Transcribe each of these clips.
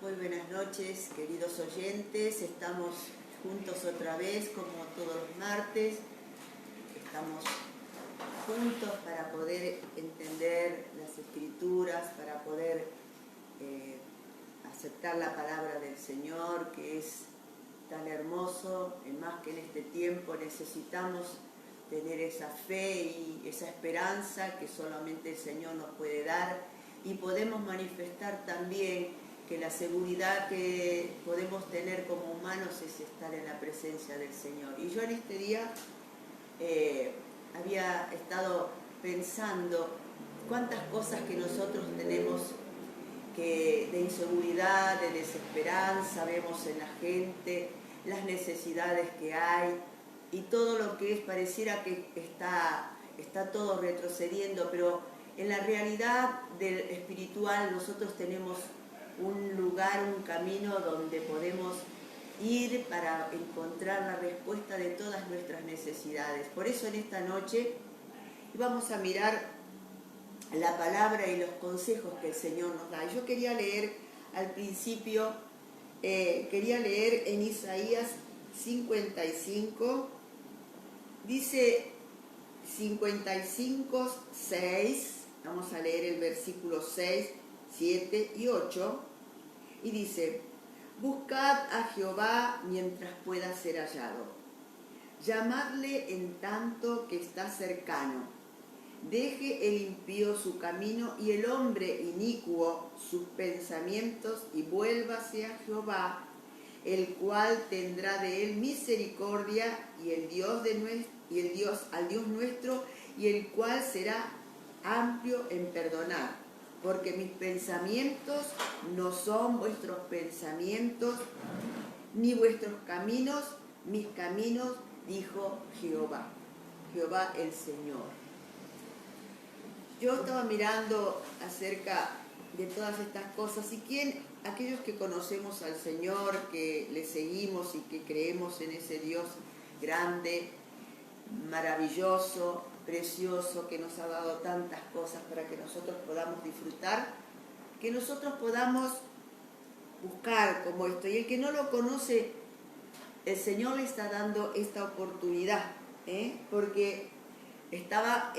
Muy buenas noches, queridos oyentes. Estamos juntos otra vez, como todos los martes. Estamos juntos para poder entender las Escrituras, para poder aceptar la palabra del Señor, que es tan hermoso. Más que en este tiempo necesitamos tener esa fe y esa esperanza que solamente el Señor nos puede dar, y podemos manifestar también que la seguridad que podemos tener como humanos es estar en la presencia del Señor. Y yo en este día había estado pensando cuántas cosas que nosotros tenemos de inseguridad, de desesperanza, vemos en la gente, las necesidades que hay, y todo lo que es, pareciera que está todo retrocediendo, pero en la realidad del espiritual nosotros tenemos un lugar, un camino donde podemos ir para encontrar la respuesta de todas nuestras necesidades. Por eso en esta noche vamos a mirar la palabra y los consejos que el Señor nos da. Yo quería leer al principio, quería leer en Isaías 55, dice 55, 6, vamos a leer el versículo 6, 7 y 8, y dice: buscad a Jehová mientras pueda ser hallado, llamadle en tanto que está cercano. Deje el impío su camino y el hombre inicuo sus pensamientos, y vuélvase a Jehová, el cual tendrá de él misericordia, y al Dios nuestro, y el cual será amplio en perdonar. Porque mis pensamientos no son vuestros pensamientos, ni vuestros caminos mis caminos, dijo Jehová, Jehová el Señor. Yo estaba mirando acerca de todas estas cosas, y aquellos que conocemos al Señor, que le seguimos y que creemos en ese Dios grande, maravilloso, precioso, que nos ha dado tantas cosas para que nosotros podamos disfrutar, que nosotros podamos buscar como esto. Y el que no lo conoce, el Señor le está dando esta oportunidad, porque esta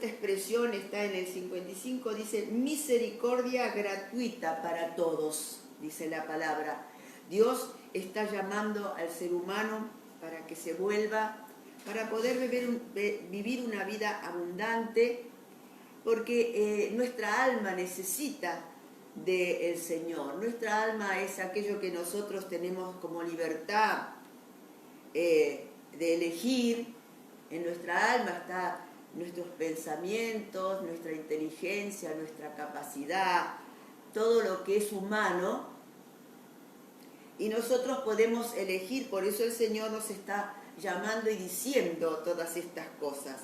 expresión está en el 55, dice: misericordia gratuita para todos, dice la palabra. Dios está llamando al ser humano para que se vuelva, para poder vivir una vida abundante, porque nuestra alma necesita del Señor. Nuestra alma es aquello que nosotros tenemos como libertad de elegir. En nuestra alma están nuestros pensamientos, nuestra inteligencia, nuestra capacidad, todo lo que es humano, y nosotros podemos elegir. Por eso el Señor nos está llamando y diciendo todas estas cosas.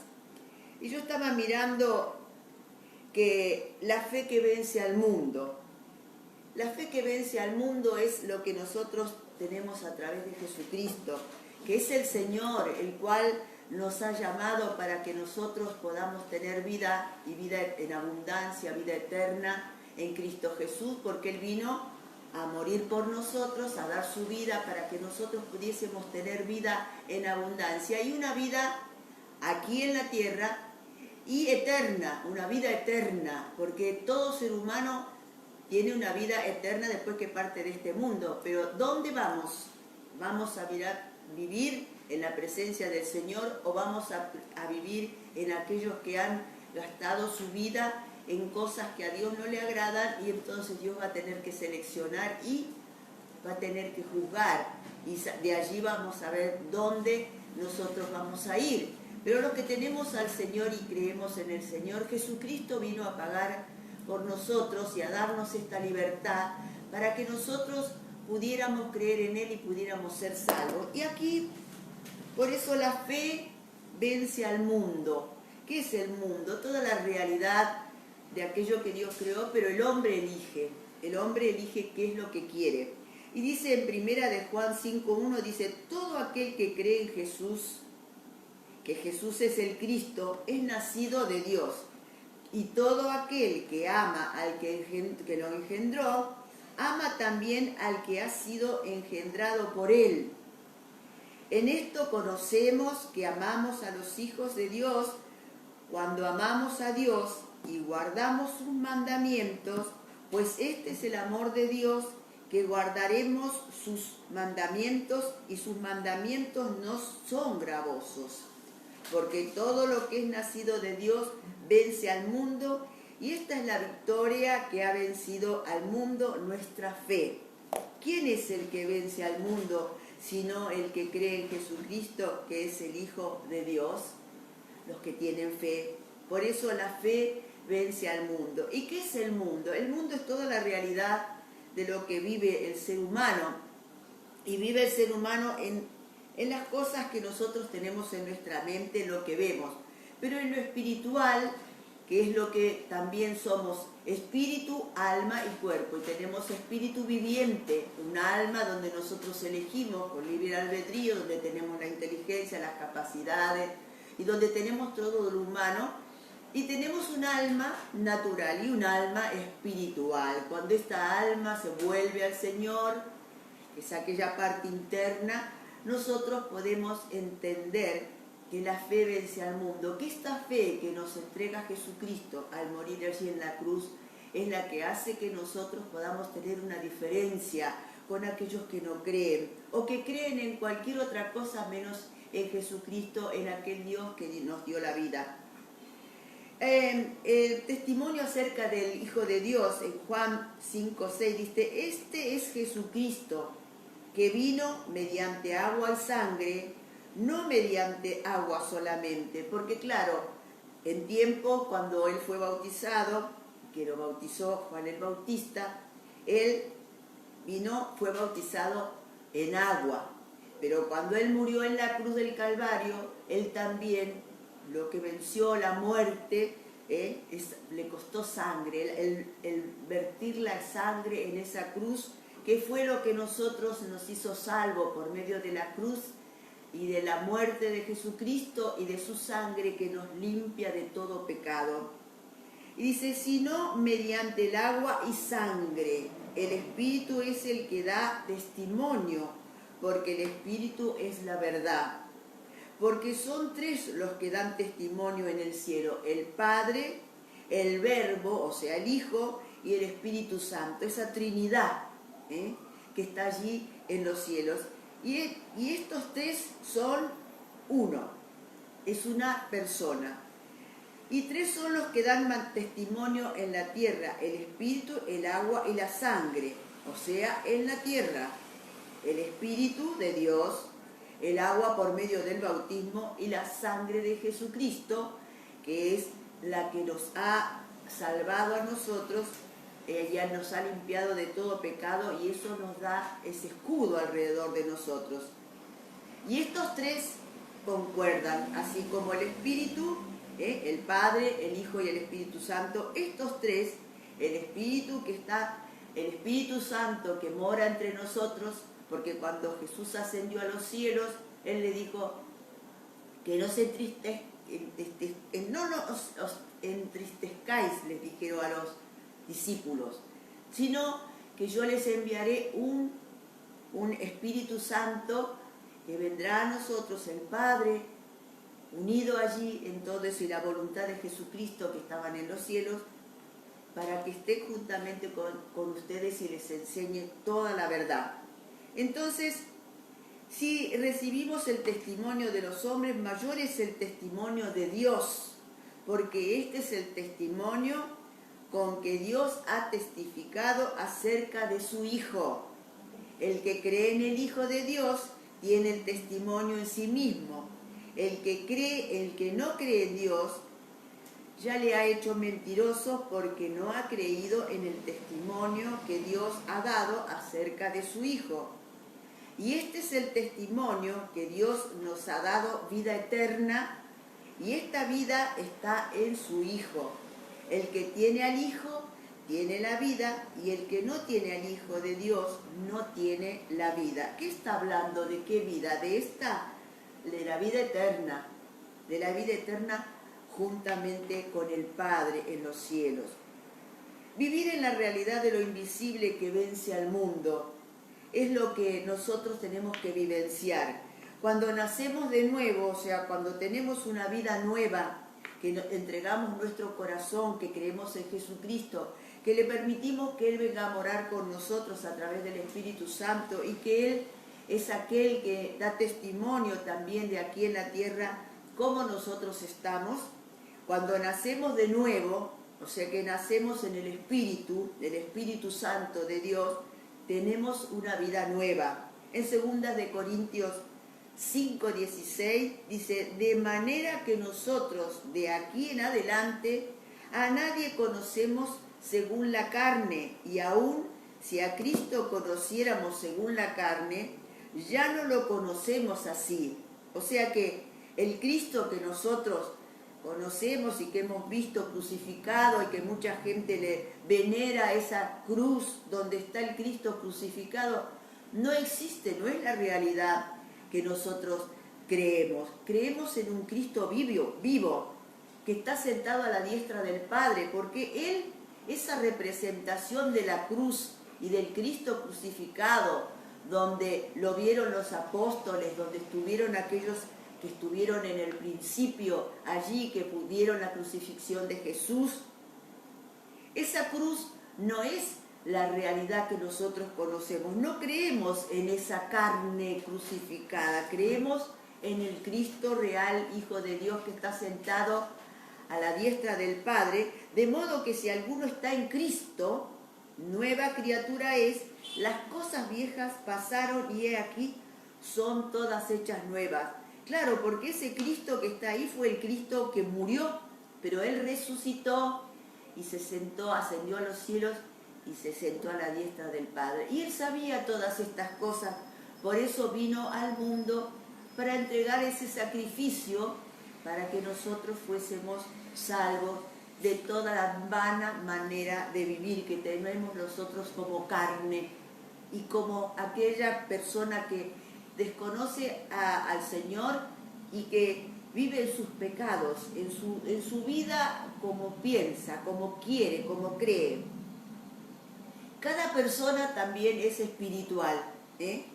Y yo estaba mirando que la fe que vence al mundo, la fe que vence al mundo es lo que nosotros tenemos a través de Jesucristo, que es el Señor, el cual nos ha llamado para que nosotros podamos tener vida, y vida en abundancia, vida eterna en Cristo Jesús, porque Él vino a morir por nosotros, a dar su vida para que nosotros pudiésemos tener vida en abundancia, y una vida aquí en la tierra y eterna, una vida eterna, porque todo ser humano tiene una vida eterna después que parte de este mundo. Pero ¿dónde vamos? ¿Vamos a vivir en la presencia del Señor, o vamos a vivir en aquellos que han gastado su vida en cosas que a Dios no le agradan? Y entonces Dios va a tener que seleccionar y va a tener que juzgar, y de allí vamos a ver dónde nosotros vamos a ir. Pero los que tenemos al Señor y creemos en el Señor, Jesucristo vino a pagar por nosotros y a darnos esta libertad para que nosotros pudiéramos creer en Él y pudiéramos ser salvos. Y aquí, por eso la fe vence al mundo. ¿Qué es el mundo? Toda la realidad de aquello que Dios creó, pero el hombre elige qué es lo que quiere. Y dice en primera de Juan 5:1, dice: todo aquel que cree en Jesús, que Jesús es el Cristo, es nacido de Dios. Y todo aquel que ama al que lo engendró, ama también al que ha sido engendrado por él. En esto conocemos que amamos a los hijos de Dios, cuando amamos a Dios y guardamos sus mandamientos, pues este es el amor de Dios, que guardaremos sus mandamientos, y sus mandamientos no son gravosos, porque todo lo que es nacido de Dios vence al mundo, y esta es la victoria que ha vencido al mundo, nuestra fe. ¿Quién es el que vence al mundo sino el que cree en Jesucristo, que es el Hijo de Dios? Los que tienen fe. Por eso la fe vence al mundo. ¿Y qué es el mundo? El mundo es toda la realidad de lo que vive el ser humano. Y vive el ser humano en las cosas que nosotros tenemos en nuestra mente, lo que vemos. Pero en lo espiritual, que es lo que también somos, espíritu, alma y cuerpo. Y tenemos espíritu viviente, un alma donde nosotros elegimos con libre albedrío, donde tenemos la inteligencia, las capacidades, y donde tenemos todo lo humano, y tenemos un alma natural y un alma espiritual. Cuando esta alma se vuelve al Señor, que es aquella parte interna, nosotros podemos entender que la fe vence al mundo, que esta fe que nos entrega Jesucristo al morir allí en la cruz es la que hace que nosotros podamos tener una diferencia con aquellos que no creen, o que creen en cualquier otra cosa menos en Jesucristo, en aquel Dios que nos dio la vida. El testimonio acerca del Hijo de Dios en Juan 5:6 dice: este es Jesucristo, que vino mediante agua y sangre, no mediante agua solamente, porque claro, en tiempo cuando él fue bautizado, que lo bautizó Juan el Bautista, él fue bautizado en agua, pero cuando él murió en la cruz del Calvario, él también, lo que venció la muerte, le costó sangre, el vertir la sangre en esa cruz, que fue lo que nosotros nos hizo salvo por medio de la cruz y de la muerte de Jesucristo y de su sangre que nos limpia de todo pecado. Y dice: sino mediante el agua y sangre. El Espíritu es el que da testimonio, porque el Espíritu es la verdad. Porque son tres los que dan testimonio en el cielo: el Padre, el Verbo, o sea, el Hijo, y el Espíritu Santo. Esa Trinidad que está allí en los cielos. Y estos tres son uno, es una persona. Y tres son los que dan testimonio en la tierra: el Espíritu, el agua y la sangre. O sea, en la tierra, el Espíritu de Dios, el agua por medio del bautismo y la sangre de Jesucristo, que es la que nos ha salvado a nosotros. Ella nos ha limpiado de todo pecado, y eso nos da ese escudo alrededor de nosotros. Y estos tres concuerdan, así como el Espíritu, el Padre, el Hijo y el Espíritu Santo. Estos tres, el Espíritu Santo que mora entre nosotros, porque cuando Jesús ascendió a los cielos, Él le dijo que no os entristezcáis, les dijeron a los discípulos, sino que yo les enviaré un Espíritu Santo que vendrá a nosotros, el Padre, unido allí en todo eso, y la voluntad de Jesucristo que estaban en los cielos, para que esté juntamente con ustedes y les enseñe toda la verdad. Entonces, si recibimos el testimonio de los hombres, mayor es el testimonio de Dios, porque este es el testimonio con que Dios ha testificado acerca de su Hijo. El que cree en el Hijo de Dios tiene el testimonio en sí mismo. El que no cree en Dios, ya le ha hecho mentiroso, porque no ha creído en el testimonio que Dios ha dado acerca de su Hijo. Y este es el testimonio, que Dios nos ha dado vida eterna, y esta vida está en su Hijo. El que tiene al Hijo tiene la vida, y el que no tiene al Hijo de Dios no tiene la vida. ¿Qué está hablando? ¿De qué vida? De la vida eterna, juntamente con el Padre en los cielos. Vivir en la realidad de lo invisible que vence al mundo es lo que nosotros tenemos que vivenciar. Cuando nacemos de nuevo, o sea, cuando tenemos una vida nueva, que entregamos nuestro corazón, que creemos en Jesucristo, que le permitimos que Él venga a morar con nosotros a través del Espíritu Santo y que Él es aquel que da testimonio también de aquí en la tierra cómo nosotros estamos. Cuando nacemos de nuevo, o sea que nacemos en el Espíritu Santo de Dios, tenemos una vida nueva. En 2 de Corintios 5:16 dice, de manera que nosotros de aquí en adelante a nadie conocemos según la carne, y aún si a Cristo conociéramos según la carne, ya no lo conocemos así. O sea que el Cristo que nosotros conocemos y que hemos visto crucificado y que mucha gente le venera esa cruz donde está el Cristo crucificado, no existe, no es la realidad que nosotros creemos. Creemos en un Cristo vivo, que está sentado a la diestra del Padre, porque Él, esa representación de la cruz y del Cristo crucificado, donde lo vieron los apóstoles, donde estuvieron aquellos que estuvieron en el principio allí, que pudieron la crucifixión de Jesús, esa cruz no es la realidad que nosotros conocemos. No creemos en esa carne crucificada, creemos en el Cristo real, Hijo de Dios, que está sentado a la diestra del Padre, de modo que si alguno está en Cristo, nueva criatura es, las cosas viejas pasaron y he aquí, son todas hechas nuevas. Claro, porque ese Cristo que está ahí fue el Cristo que murió, pero Él resucitó y se sentó, ascendió a los cielos y se sentó a la diestra del Padre. Y Él sabía todas estas cosas, por eso vino al mundo para entregar ese sacrificio para que nosotros fuésemos salvos de toda la vana manera de vivir que tenemos nosotros como carne y como aquella persona que desconoce al Señor y que vive en sus pecados, en su vida como piensa, como quiere, como cree. Cada persona también es espiritual, ¿eh?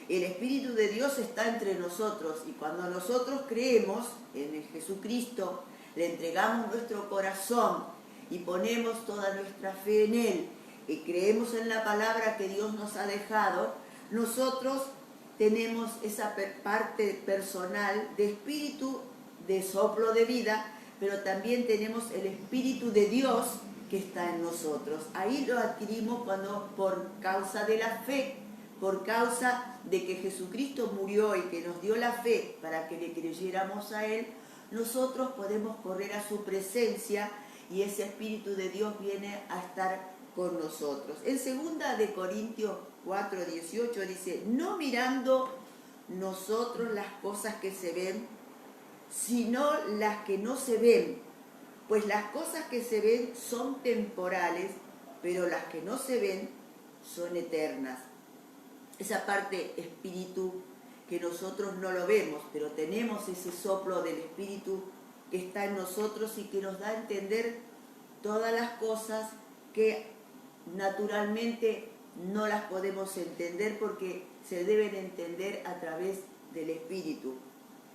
El Espíritu de Dios está entre nosotros y cuando nosotros creemos en Jesucristo, le entregamos nuestro corazón y ponemos toda nuestra fe en Él y creemos en la palabra que Dios nos ha dejado, nosotros tenemos esa parte personal de espíritu, de soplo de vida, pero también tenemos el Espíritu de Dios que está en nosotros. Ahí lo adquirimos cuando, por causa de la fe, por causa de que Jesucristo murió y que nos dio la fe para que le creyéramos a Él, nosotros podemos correr a su presencia y ese Espíritu de Dios viene a estar con nosotros. En 2 de Corintios 4:18 dice, no mirando nosotros las cosas que se ven, sino las que no se ven, pues las cosas que se ven son temporales, pero las que no se ven son eternas. Esa parte espíritu que nosotros no lo vemos, pero tenemos ese soplo del Espíritu que está en nosotros y que nos da a entender todas las cosas que naturalmente no las podemos entender porque se deben entender a través del Espíritu.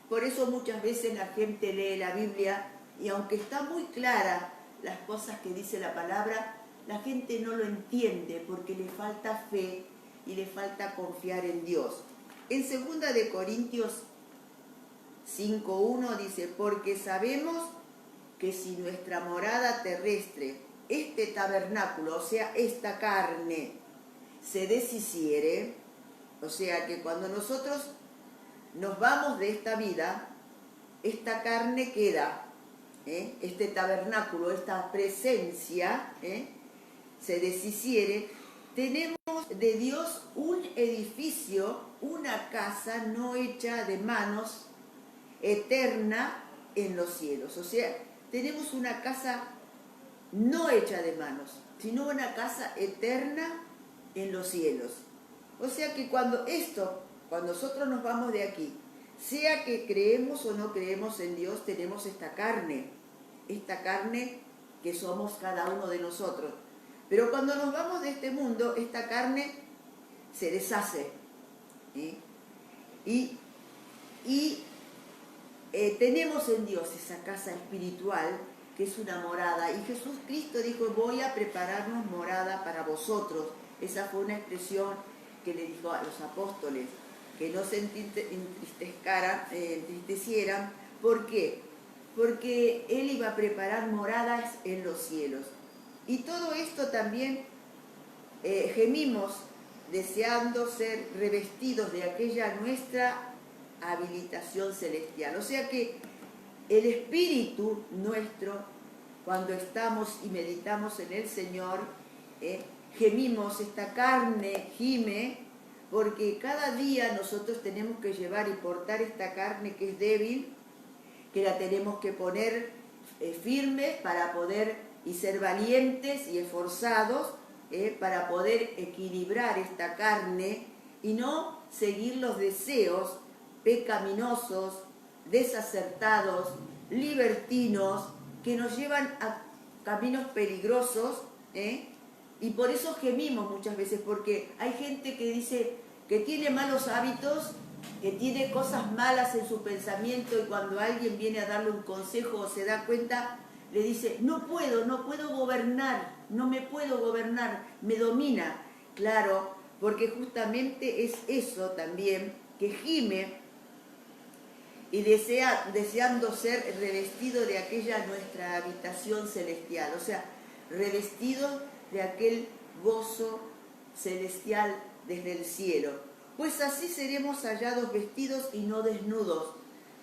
Por eso muchas veces la gente lee la Biblia y aunque está muy clara las cosas que dice la palabra, la gente no lo entiende porque le falta fe y le falta confiar en Dios. En 2 de Corintios 5:1 dice, porque sabemos que si nuestra morada terrestre, este tabernáculo, o sea, esta carne, se deshiciere, o sea que cuando nosotros nos vamos de esta vida, esta carne queda, este tabernáculo, esta presencia, se deshiciere, tenemos de Dios un edificio, una casa no hecha de manos, eterna en los cielos. O sea, tenemos una casa no hecha de manos, sino una casa eterna en los cielos. O sea que cuando nosotros nos vamos de aquí, sea que creemos o no creemos en Dios, tenemos esta carne que somos cada uno de nosotros. Pero cuando nos vamos de este mundo, esta carne se deshace. ¿Sí? Y tenemos en Dios esa casa espiritual que es una morada. Y Jesús Cristo dijo, voy a prepararnos morada para vosotros. Esa fue una expresión que le dijo a los apóstoles, que no se entristecieran. ¿Por qué? Porque Él iba a preparar moradas en los cielos. Y todo esto también gemimos deseando ser revestidos de aquella nuestra habilitación celestial. O sea que el espíritu nuestro, cuando estamos y meditamos en el Señor, gemimos, esta carne gime, porque cada día nosotros tenemos que llevar y portar esta carne que es débil, que la tenemos que poner firme para poder y ser valientes y esforzados para poder equilibrar esta carne y no seguir los deseos pecaminosos, desacertados, libertinos, que nos llevan a caminos peligrosos, y por eso gemimos muchas veces, porque hay gente que dice que tiene malos hábitos, que tiene cosas malas en su pensamiento, y cuando alguien viene a darle un consejo o se da cuenta, le dice, no puedo gobernar, no me puedo gobernar, me domina. Claro, porque justamente es eso también, que gime y deseando ser revestido de aquella nuestra habitación celestial, o sea, revestido de aquel gozo celestial desde el cielo. Pues así seremos hallados vestidos y no desnudos,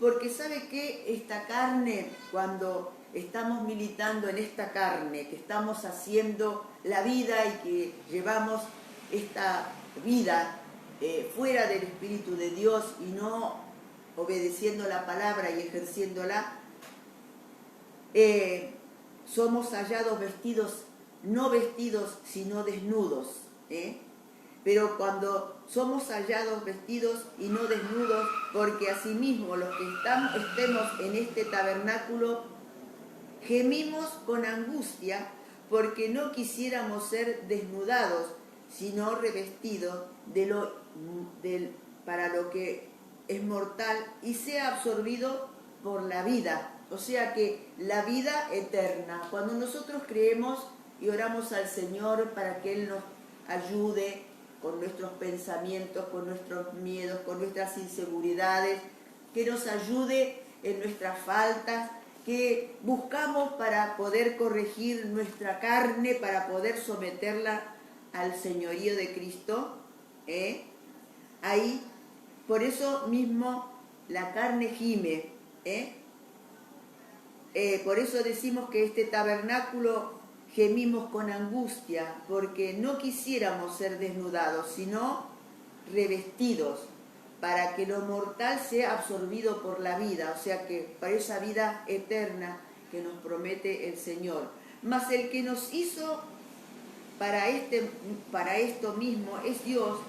porque ¿sabe qué? Esta carne, cuando estamos militando en esta carne, que estamos haciendo la vida y que llevamos esta vida fuera del Espíritu de Dios y no obedeciendo la palabra y ejerciéndola, somos hallados vestidos, no vestidos, sino desnudos. Pero cuando somos hallados vestidos y no desnudos, porque asimismo los que estemos en este tabernáculo, gemimos con angustia, porque no quisiéramos ser desnudados, sino revestidos para lo que es mortal y sea absorbido por la vida, o sea que la vida eterna. Cuando nosotros creemos y oramos al Señor para que Él nos ayude con nuestros pensamientos, con nuestros miedos, con nuestras inseguridades, que nos ayude en nuestras faltas, que buscamos para poder corregir nuestra carne, para poder someterla al señorío de Cristo, ahí, por eso mismo la carne gime, por eso decimos que este tabernáculo gemimos con angustia, porque no quisiéramos ser desnudados, sino revestidos, para que lo mortal sea absorbido por la vida, o sea que para esa vida eterna que nos promete el Señor. Mas el que nos hizo para esto mismo es Dios,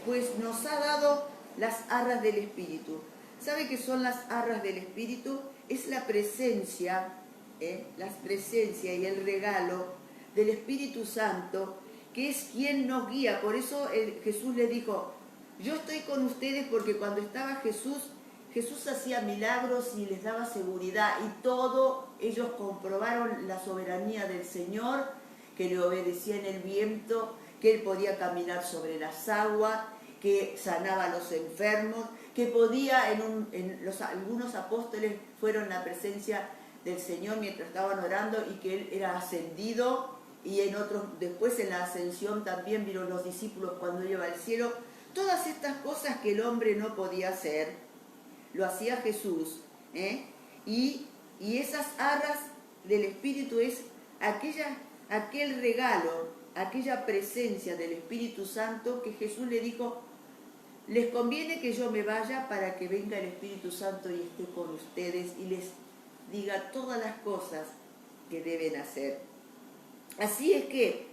pues nos ha dado las arras del Espíritu. ¿Sabe qué son las arras del Espíritu? Es la presencia y el regalo del Espíritu Santo, que es quien nos guía. Por eso Jesús les dijo, yo estoy con ustedes, porque cuando estaba Jesús hacía milagros y les daba seguridad, y todo, ellos comprobaron la soberanía del Señor, que le obedecía en el viento, que Él podía caminar sobre las aguas, que sanaba a los enfermos, que podía, algunos apóstoles fueron en la presencia del Señor mientras estaban orando y que Él era ascendido, y en otros, después en la ascensión también vieron los discípulos cuando iba al cielo. Todas estas cosas que el hombre no podía hacer, lo hacía Jesús, y esas arras del Espíritu es aquel regalo, aquella presencia del Espíritu Santo que Jesús le dijo, les conviene que yo me vaya para que venga el Espíritu Santo y esté con ustedes y les diga todas las cosas que deben hacer. Así es que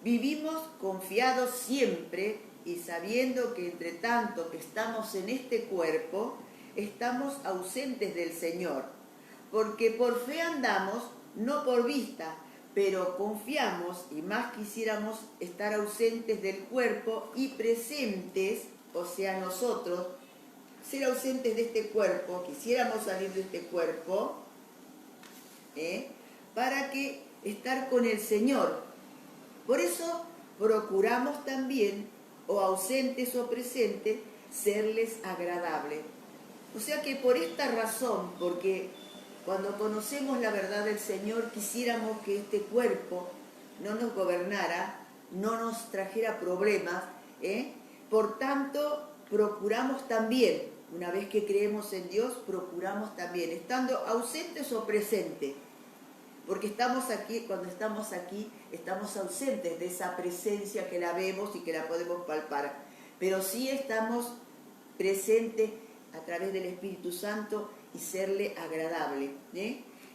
vivimos confiados siempre y sabiendo que entre tanto que estamos en este cuerpo, estamos ausentes del Señor, porque por fe andamos, no por vista, pero confiamos y más quisiéramos estar ausentes del cuerpo y presentes, o sea, nosotros, ser ausentes de este cuerpo, quisiéramos salir de este cuerpo, para que estar con el Señor. Por eso procuramos también, o ausentes o presentes, serles agradables. O sea que por esta razón, porque cuando conocemos la verdad del Señor, quisiéramos que este cuerpo no nos gobernara, no nos trajera problemas, Por tanto, procuramos también, una vez que creemos en Dios, procuramos también, estando ausentes o presentes, porque estamos aquí, cuando estamos aquí, estamos ausentes de esa presencia que la vemos y que la podemos palpar, pero sí estamos presentes a través del Espíritu Santo y serle agradable.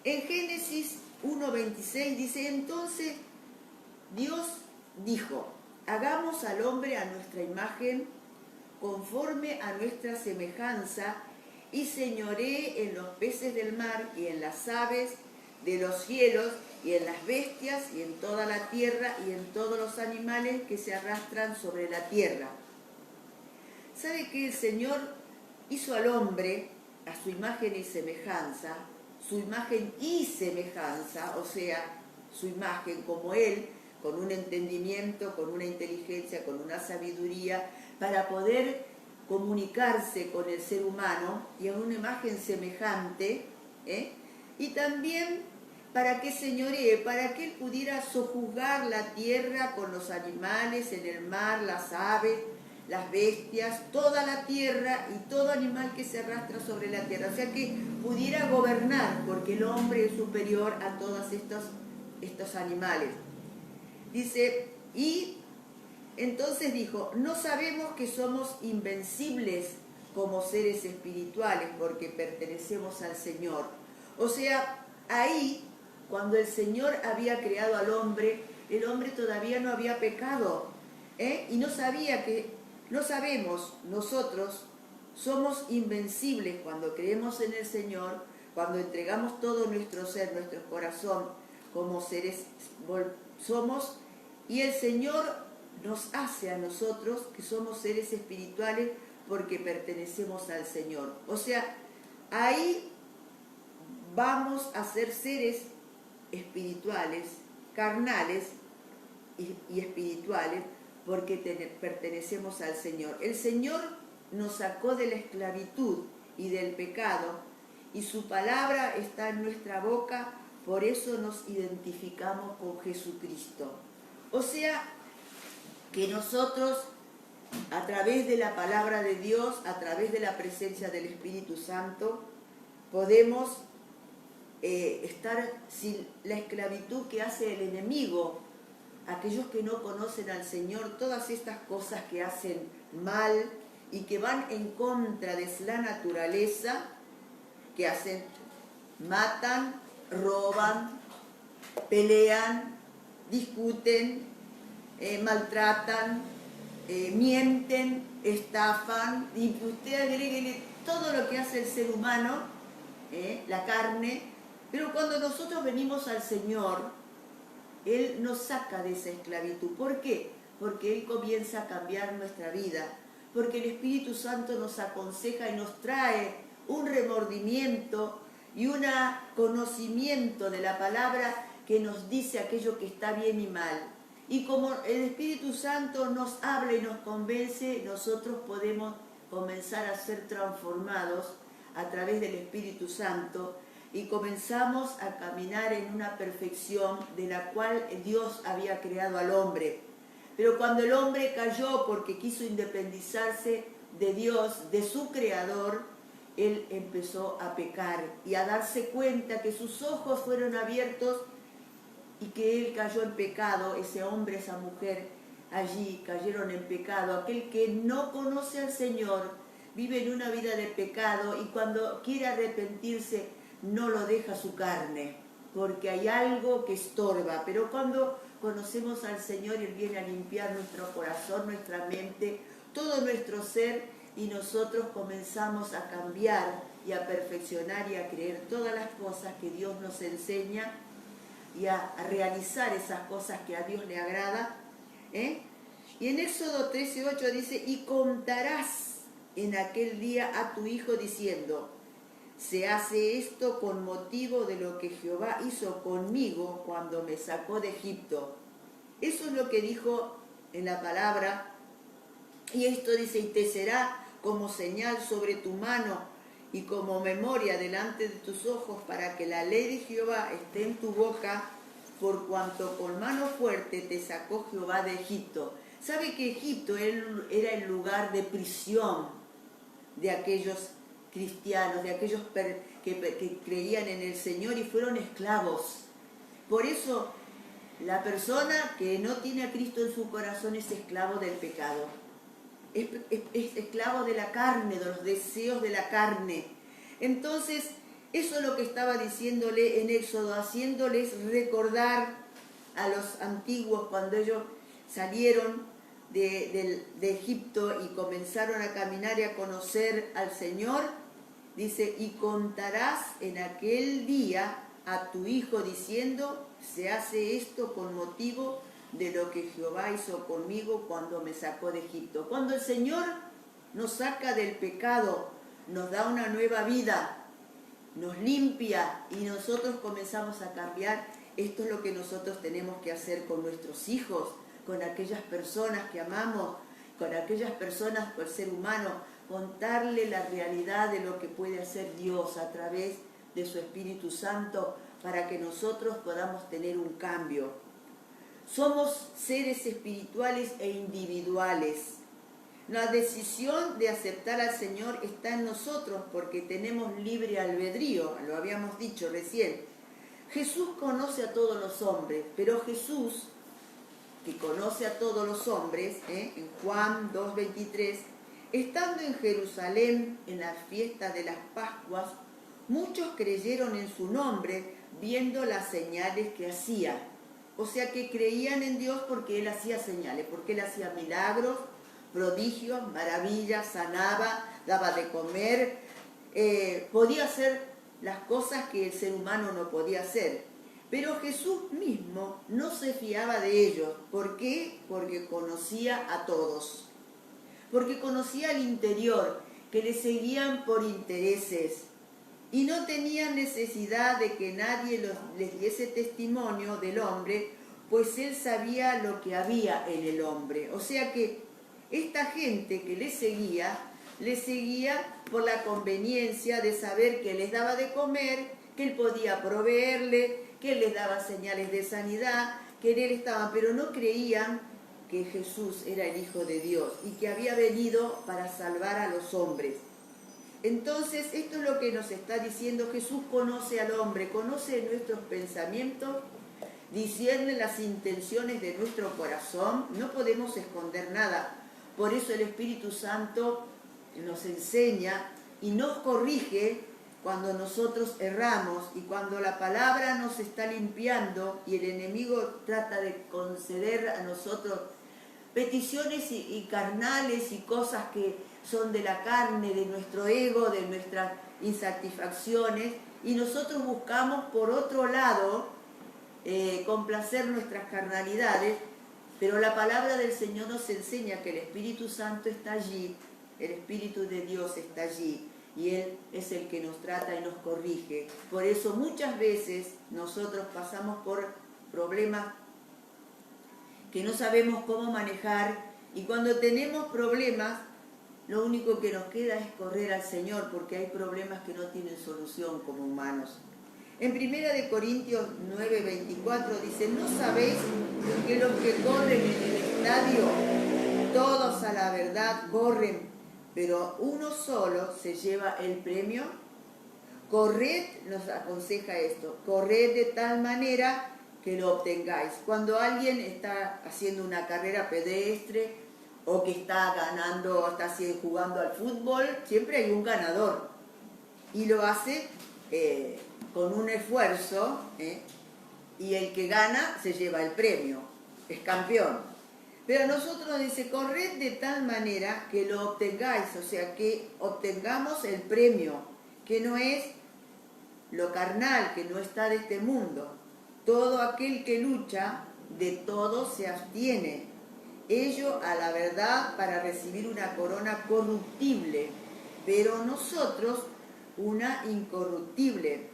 En Génesis 1:26 dice, entonces Dios dijo, hagamos al hombre a nuestra imagen, conforme a nuestra semejanza, y señoree en los peces del mar y en las aves de los cielos y en las bestias y en toda la tierra y en todos los animales que se arrastran sobre la tierra. ¿Sabe que el Señor hizo al hombre a su imagen y semejanza? Su imagen y semejanza, o sea, su imagen como Él, con un entendimiento, con una inteligencia, con una sabiduría, para poder comunicarse con el ser humano y a una imagen semejante, y también para que señoree, para que Él pudiera sojuzgar la tierra con los animales en el mar, las aves, las bestias, toda la tierra y todo animal que se arrastra sobre la tierra. O sea que pudiera gobernar, porque el hombre es superior a todos estos animales. Dice, y entonces dijo, no sabemos que somos invencibles como seres espirituales porque pertenecemos al Señor. O sea, ahí, cuando el Señor había creado al hombre, el hombre todavía no había pecado, y no sabemos, nosotros somos invencibles cuando creemos en el Señor, cuando entregamos todo nuestro ser, nuestro corazón, como seres somos, y el Señor nos hace a nosotros que somos seres espirituales porque pertenecemos al Señor. O sea, ahí vamos a ser seres espirituales, carnales y espirituales, porque pertenecemos al Señor. El Señor nos sacó de la esclavitud y del pecado, y su palabra está en nuestra boca, por eso nos identificamos con Jesucristo. O sea, que nosotros, a través de la palabra de Dios, a través de la presencia del Espíritu Santo, podemos estar sin la esclavitud que hace el enemigo, aquellos que no conocen al Señor, todas estas cosas que hacen mal y que van en contra de la naturaleza, que hacen, matan, roban, pelean, discuten, maltratan, mienten, estafan, y usted agréguele todo lo que hace el ser humano, la carne, pero cuando nosotros venimos al Señor, Él nos saca de esa esclavitud. ¿Por qué? Porque Él comienza a cambiar nuestra vida, porque el Espíritu Santo nos aconseja y nos trae un remordimiento y un conocimiento de la palabra que nos dice aquello que está bien y mal. Y como el Espíritu Santo nos habla y nos convence, nosotros podemos comenzar a ser transformados a través del Espíritu Santo y comenzamos a caminar en una perfección de la cual Dios había creado al hombre. Pero cuando el hombre cayó porque quiso independizarse de Dios, de su Creador, él empezó a pecar y a darse cuenta que sus ojos fueron abiertos y que él cayó en pecado, ese hombre, esa mujer, allí cayeron en pecado. Aquel que no conoce al Señor vive en una vida de pecado y cuando quiere arrepentirse no lo deja su carne, porque hay algo que estorba. Pero cuando conocemos al Señor, Él viene a limpiar nuestro corazón, nuestra mente, todo nuestro ser, y nosotros comenzamos a cambiar y a perfeccionar y a creer todas las cosas que Dios nos enseña, y a realizar esas cosas que a Dios le agrada. Y en Éxodo 13:8 dice, y contarás en aquel día a tu hijo diciendo, se hace esto con motivo de lo que Jehová hizo conmigo cuando me sacó de Egipto. Eso es lo que dijo en la palabra. Y esto dice, y te será como señal sobre tu mano y como memoria delante de tus ojos, para que la ley de Jehová esté en tu boca, por cuanto con mano fuerte te sacó Jehová de Egipto. ¿Sabe que Egipto era el lugar de prisión de aquellos cristianos, de aquellos que creían en el Señor y fueron esclavos? Por eso la persona que no tiene a Cristo en su corazón es esclavo del pecado. Es esclavo de la carne, de los deseos de la carne. Entonces, eso es lo que estaba diciéndole en Éxodo, haciéndoles recordar a los antiguos cuando ellos salieron de Egipto y comenzaron a caminar y a conocer al Señor. Dice, y contarás en aquel día a tu hijo diciendo, se hace esto con motivo de lo que Jehová hizo conmigo cuando me sacó de Egipto. Cuando el Señor nos saca del pecado, nos da una nueva vida, nos limpia y nosotros comenzamos a cambiar. Esto es lo que nosotros tenemos que hacer con nuestros hijos, con aquellas personas que amamos, con aquellas personas, por ser humano, contarle la realidad de lo que puede hacer Dios a través de su Espíritu Santo para que nosotros podamos tener un cambio. Somos seres espirituales e individuales. La decisión de aceptar al Señor está en nosotros porque tenemos libre albedrío, lo habíamos dicho recién. Jesús conoce a todos los hombres, pero Jesús, que conoce a todos los hombres, en Juan 2:23, estando en Jerusalén en la fiesta de las Pascuas, muchos creyeron en su nombre viendo las señales que hacía. O sea que creían en Dios porque Él hacía señales, porque Él hacía milagros, prodigios, maravillas, sanaba, daba de comer, podía hacer las cosas que el ser humano no podía hacer. Pero Jesús mismo no se fiaba de ellos. ¿Por qué? Porque conocía a todos. Porque conocía el interior, que le seguían por intereses. Y no tenían necesidad de que nadie les diese testimonio del hombre, pues Él sabía lo que había en el hombre. O sea que esta gente que le seguía por la conveniencia de saber que les daba de comer, que Él podía proveerle, que Él les daba señales de sanidad, que en Él estaban, pero no creían que Jesús era el Hijo de Dios y que había venido para salvar a los hombres. Entonces, esto es lo que nos está diciendo Jesús: conoce al hombre, conoce nuestros pensamientos, discierne las intenciones de nuestro corazón, no podemos esconder nada. Por eso el Espíritu Santo nos enseña y nos corrige cuando nosotros erramos y cuando la palabra nos está limpiando y el enemigo trata de conceder a nosotros peticiones y carnales y cosas que son de la carne, de nuestro ego, de nuestras insatisfacciones, y nosotros buscamos por otro lado complacer nuestras carnalidades, pero la palabra del Señor nos enseña que el Espíritu Santo está allí, el Espíritu de Dios está allí, y Él es el que nos trata y nos corrige. Por eso muchas veces nosotros pasamos por problemas que no sabemos cómo manejar, y cuando tenemos problemas, lo único que nos queda es correr al Señor, porque hay problemas que no tienen solución como humanos. En 1 Corintios 9:24 dice: ¿no sabéis que los que corren en el estadio, todos a la verdad corren, pero uno solo se lleva el premio? Corred, nos aconseja esto, corred de tal manera que lo obtengáis. Cuando alguien está haciendo una carrera pedestre o que está ganando, está jugando al fútbol, siempre hay un ganador y lo hace con un esfuerzo, y el que gana se lleva el premio, es campeón. Pero nosotros dice: corred de tal manera que lo obtengáis, o sea, que obtengamos el premio, que no es lo carnal, que no está de este mundo. Todo aquel que lucha, de todo se abstiene. Ello a la verdad para recibir una corona corruptible, pero nosotros una incorruptible.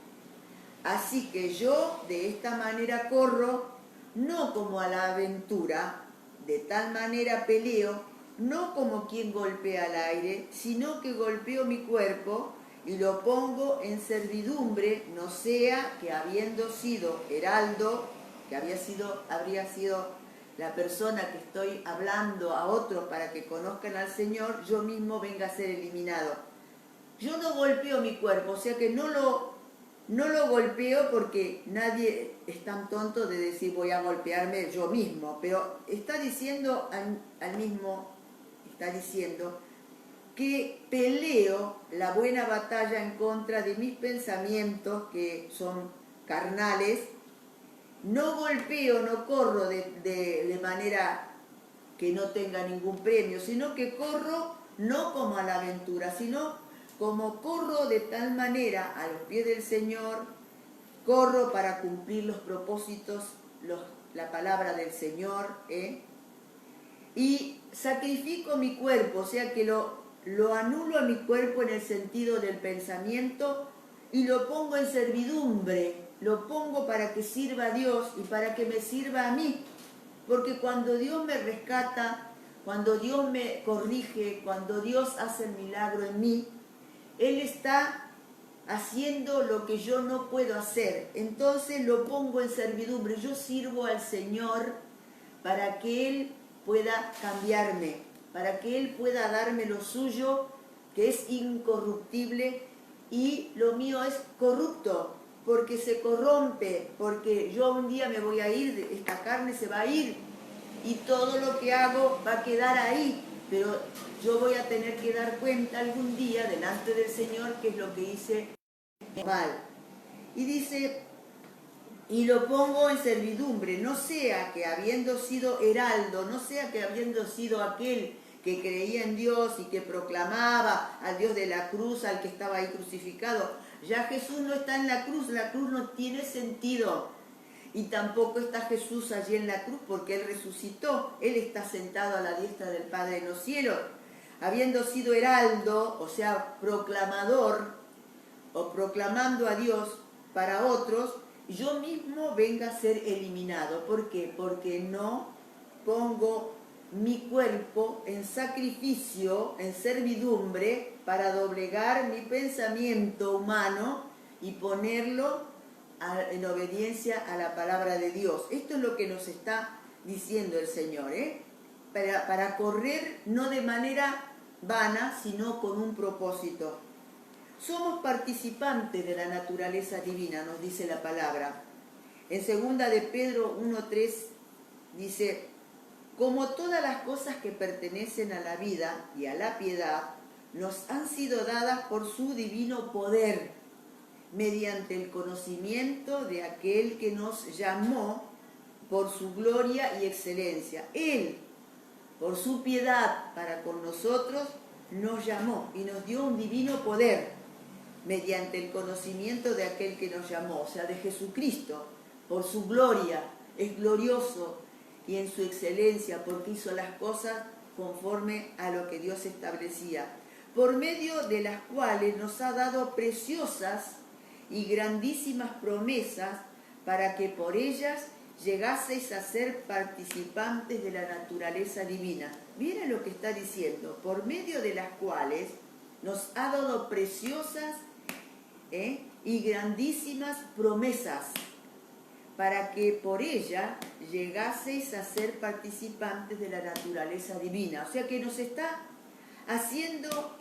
Así que yo de esta manera corro, no como a la aventura, de tal manera peleo, no como quien golpea al aire, sino que golpeo mi cuerpo y lo pongo en servidumbre, no sea que habiendo sido heraldo, que habría sido la persona que estoy hablando a otros para que conozcan al Señor, yo mismo venga a ser eliminado. Yo no golpeo mi cuerpo, o sea que no lo golpeo porque nadie es tan tonto de decir voy a golpearme yo mismo, pero está diciendo está diciendo que peleo la buena batalla en contra de mis pensamientos que son carnales. No golpeo, no corro de manera que no tenga ningún premio, sino que corro no como a la aventura, sino como corro de tal manera a los pies del Señor, corro para cumplir los propósitos, la palabra del Señor, y sacrifico mi cuerpo, o sea que lo anulo a mi cuerpo en el sentido del pensamiento y lo pongo en servidumbre, lo pongo para que sirva a Dios y para que me sirva a mí, porque cuando Dios me rescata, cuando Dios me corrige, cuando Dios hace el milagro en mí, Él está haciendo lo que yo no puedo hacer. Entonces lo pongo en servidumbre. Yo sirvo al Señor para que Él pueda cambiarme, para que Él pueda darme lo suyo, que es incorruptible, y lo mío es corrupto, porque se corrompe, porque yo un día me voy a ir, esta carne se va a ir, y todo lo que hago va a quedar ahí, pero yo voy a tener que dar cuenta algún día delante del Señor qué es lo que hice mal. Y dice, y lo pongo en servidumbre, no sea que habiendo sido heraldo, no sea que habiendo sido aquel que creía en Dios y que proclamaba al Dios de la cruz, al que estaba ahí crucificado, ya Jesús no está en la cruz no tiene sentido. Y tampoco está Jesús allí en la cruz porque Él resucitó. Él está sentado a la diestra del Padre en los cielos. Habiendo sido heraldo, o sea, proclamador, o proclamando a Dios para otros, yo mismo venga a ser eliminado. ¿Por qué? Porque no pongo mi cuerpo en sacrificio, en servidumbre, para doblegar mi pensamiento humano y ponerlo en obediencia a la palabra de Dios. Esto es lo que nos está diciendo el Señor, para correr no de manera vana, sino con un propósito. Somos participantes de la naturaleza divina, nos dice la palabra. En 2 de Pedro 1:3 dice, como todas las cosas que pertenecen a la vida y a la piedad, nos han sido dadas por su divino poder, mediante el conocimiento de aquel que nos llamó por su gloria y excelencia. Él, por su piedad para con nosotros, nos llamó y nos dio un divino poder, mediante el conocimiento de aquel que nos llamó, o sea, de Jesucristo, por su gloria, es glorioso, y en su excelencia, porque hizo las cosas conforme a lo que Dios establecía, por medio de las cuales nos ha dado preciosas y grandísimas promesas, para que por ellas llegaseis a ser participantes de la naturaleza divina. Miren lo que está diciendo, por medio de las cuales nos ha dado preciosas y grandísimas promesas, para que por ella llegaseis a ser participantes de la naturaleza divina. O sea que nos está haciendo